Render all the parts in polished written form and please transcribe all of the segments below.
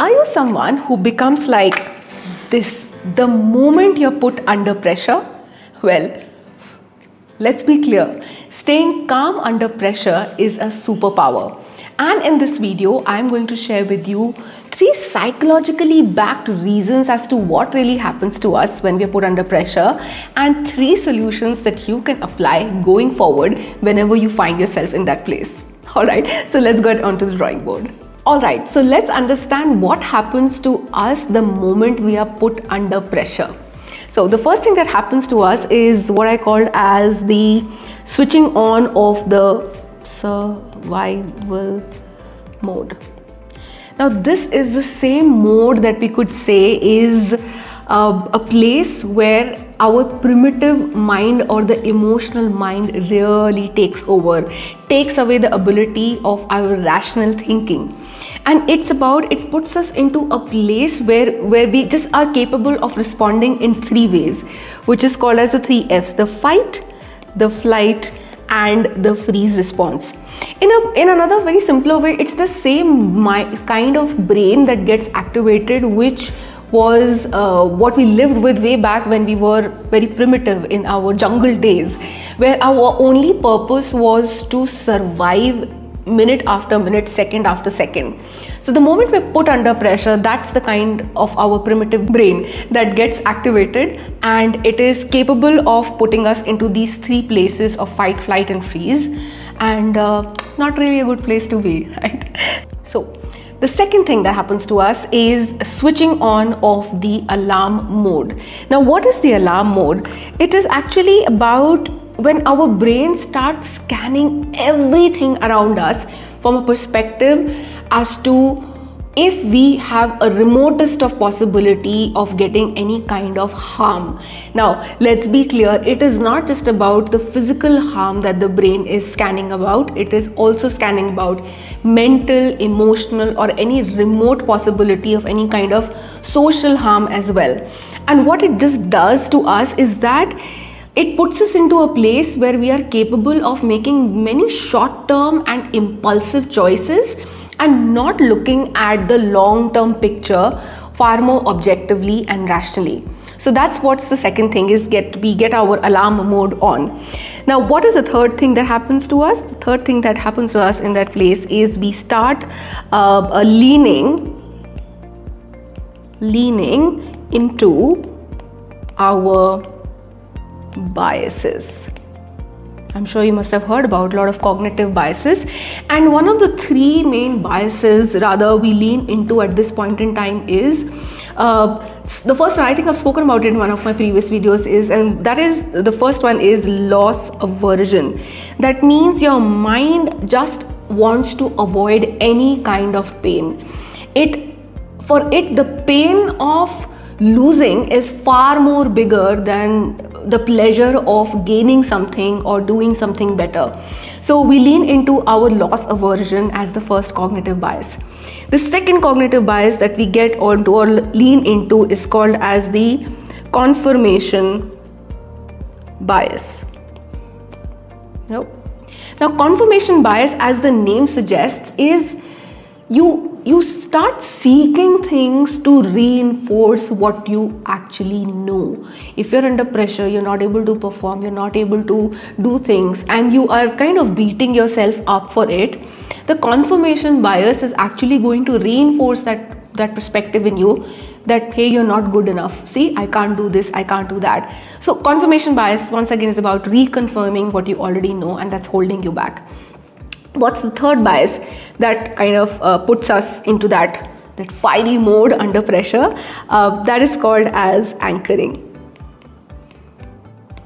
Are you someone who becomes like this the moment you're put under pressure? Well, let's be clear. Staying calm under pressure is a superpower. And in this video, I'm going to share with you 3 psychologically backed reasons as to what really happens to us when we are put under pressure, and 3 solutions that you can apply going forward whenever you find yourself in that place. Alright, so let's get onto the drawing board. Alright, so let's understand what happens to us the moment we are put under pressure. So the first thing that happens to us is what I called as the switching on of the survival mode. Now this is the same mode that we could say is a place where our primitive mind or the emotional mind really takes over, takes away the ability of our rational thinking. And it puts us into a place where we just are capable of responding in 3 ways, which is called as the 3 F's: the fight, the flight, and the freeze response. In another very simpler way, it's the same kind of brain that gets activated, which was what we lived with way back when we were very primitive in our jungle days, where our only purpose was to survive minute after minute, second after second. So the moment we're put under pressure, that's the kind of our primitive brain that gets activated, and it is capable of putting us into these 3 places of fight, flight, and freeze, and not really a good place to be, right? So the second thing that happens to us is switching on of the alarm mode. Now, what is the alarm mode? It is actually about when our brain starts scanning everything around us from a perspective as to if we have a remotest of possibility of getting any kind of harm. Now, let's be clear, it is not just about the physical harm that the brain is scanning about, it is also scanning about mental, emotional, or any remote possibility of any kind of social harm as well. And what it just does to us is that it puts us into a place where we are capable of making many short-term and impulsive choices and not looking at the long-term picture far more objectively and rationally. So that's what's the second thing is we get our alarm mode on. Now, what is the third thing that happens to us? The third thing that happens to us in that place is we start leaning into our biases. I'm sure you must have heard about a lot of cognitive biases, and one of the 3 main biases rather we lean into at this point in time is the first one. I think I've spoken about it in one of my previous videos, and that is the first one is loss aversion. That means your mind just wants to avoid any kind of pain. For it, the pain of losing is far more bigger than the pleasure of gaining something or doing something better. So we lean into our loss aversion as the first cognitive bias. The second cognitive bias that we get onto or lean into is called as the confirmation bias. Now, confirmation bias, as the name suggests, is you start seeking things to reinforce what you actually know. If you're under pressure, you're not able to perform, you're not able to do things, and you are kind of beating yourself up for it, the confirmation bias is actually going to reinforce that perspective in you that, hey, you're not good enough. See, I can't do this, I can't do that. So confirmation bias, once again, is about reconfirming what you already know, and that's holding you back. What's the third bias that kind of puts us into that fiery mode under pressure? That is called as anchoring.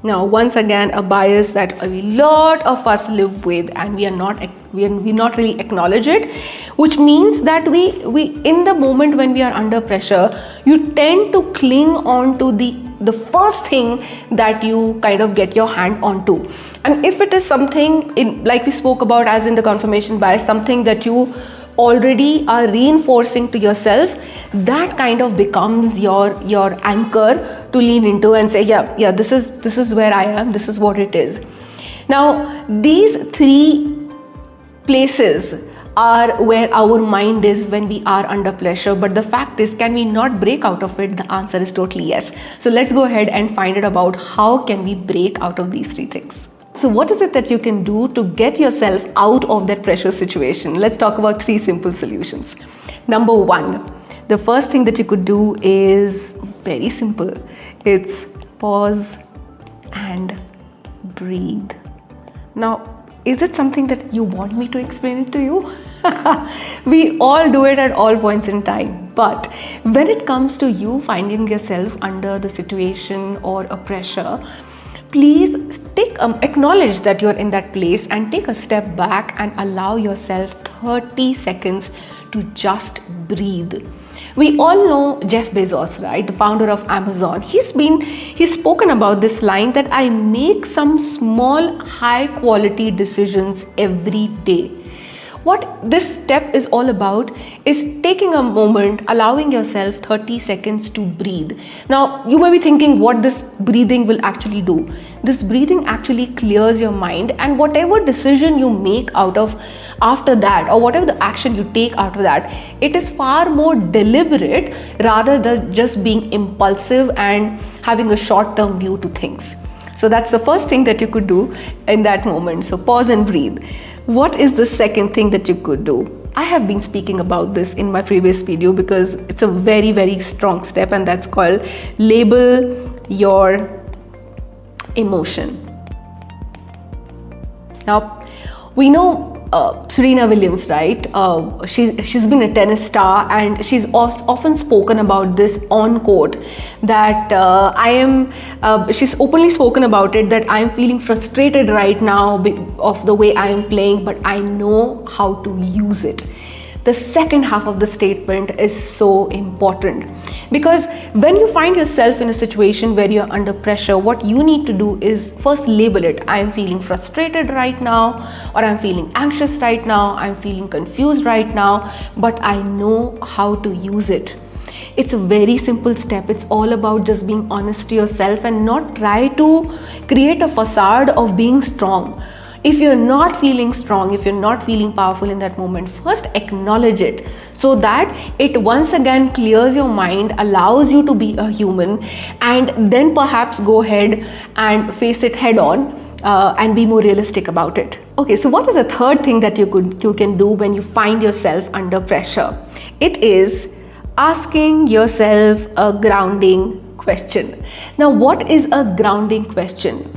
Now, once again, a bias that a lot of us live with, and we not really acknowledge it, which means that we in the moment when we are under pressure, you tend to cling on to the first thing that you kind of get your hand onto. And if it is something like we spoke about as in the confirmation bias, something that you already are reinforcing to yourself, that kind of becomes your anchor to lean into and say, yeah, this is where I am, this is what it is. Now, these 3 places are where our mind is when we are under pressure. But the fact is, can we not break out of it? The answer is totally yes. So let's go ahead and find out about how can we break out of these three things. So what is it that you can do to get yourself out of that pressure situation? Let's talk about three simple solutions. Number one, the first thing that you could do is very simple. It's pause and breathe. Now, is it something that you want me to explain it to you? We all do it at all points in time. But when it comes to you finding yourself under the situation or a pressure, please acknowledge that you're in that place and take a step back and allow yourself 30 seconds to just breathe. We all know Jeff Bezos, right? The founder of Amazon. He's spoken about this line that I make some small high quality decisions every day. What this step is all about is taking a moment, allowing yourself 30 seconds to breathe. Now, you may be thinking what this breathing will actually do. This breathing actually clears your mind, and whatever decision you make out of after that, or whatever the action you take after that, it is far more deliberate rather than just being impulsive and having a short-term view to things. So that's the first thing that you could do in that moment. So pause and breathe. What is the second thing that you could do? I have been speaking about this in my previous video because it's a very, very strong step, and that's called label your emotion. Now, we know Serena Williams, right? She's been a tennis star, and she's often spoken about this on court that she's openly spoken about it, that I am feeling frustrated right now of the way I am playing, but I know how to use it. The second half of the statement is so important, because when you find yourself in a situation where you're under pressure, what you need to do is first label it. I'm feeling frustrated right now, or I'm feeling anxious right now, I'm feeling confused right now, but I know how to use it. It's a very simple step. It's all about just being honest to yourself and not try to create a facade of being strong. If you're not feeling strong, if you're not feeling powerful in that moment, first acknowledge it so that it once again clears your mind, allows you to be a human, and then perhaps go ahead and face it head on and be more realistic about it. Okay, so what is the third thing that you can do when you find yourself under pressure? It is asking yourself a grounding question. Now, what is a grounding question?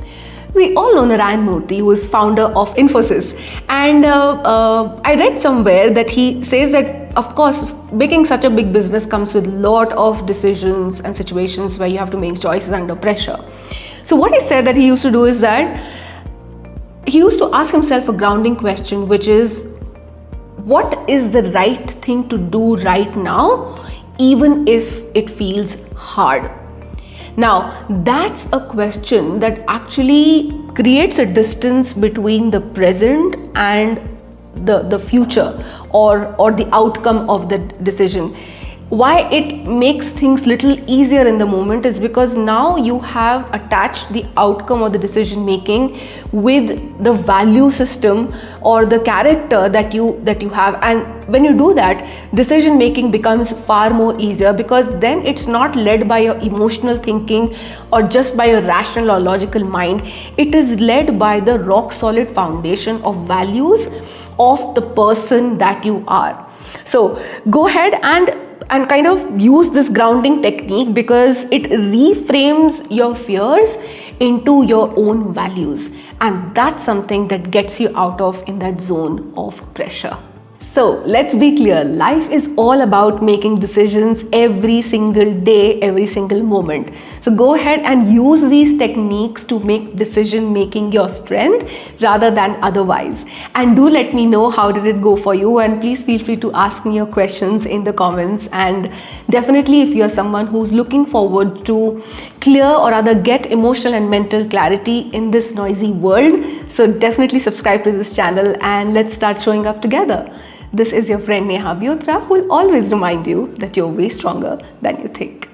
We all know Narayan Murthy, who is founder of Infosys, and I read somewhere that he says that, of course, making such a big business comes with a lot of decisions and situations where you have to make choices under pressure. So what he said that he used to do is that he used to ask himself a grounding question, which is, what is the right thing to do right now, even if it feels hard? Now, that's a question that actually creates a distance between the present and the future or the outcome of the decision. Why it makes things little easier in the moment is because now you have attached the outcome or the decision making with the value system or the character that you have, and when you do that, decision making becomes far more easier, because then it's not led by your emotional thinking or just by your rational or logical mind. It is led by the rock solid foundation of values of the person that you are. So go ahead and kind of use this grounding technique, because it reframes your fears into your own values, and that's something that gets you out of in that zone of pressure. So let's be clear, life is all about making decisions every single day, every single moment. So go ahead and use these techniques to make decision making your strength rather than otherwise. And do let me know how did it go for you, and please feel free to ask me your questions in the comments. And definitely, if you're someone who's looking forward to clear or rather get emotional and mental clarity in this noisy world, so definitely subscribe to this channel and let's start showing up together. This is your friend Nehaa Beotra, who will always remind you that you're way stronger than you think.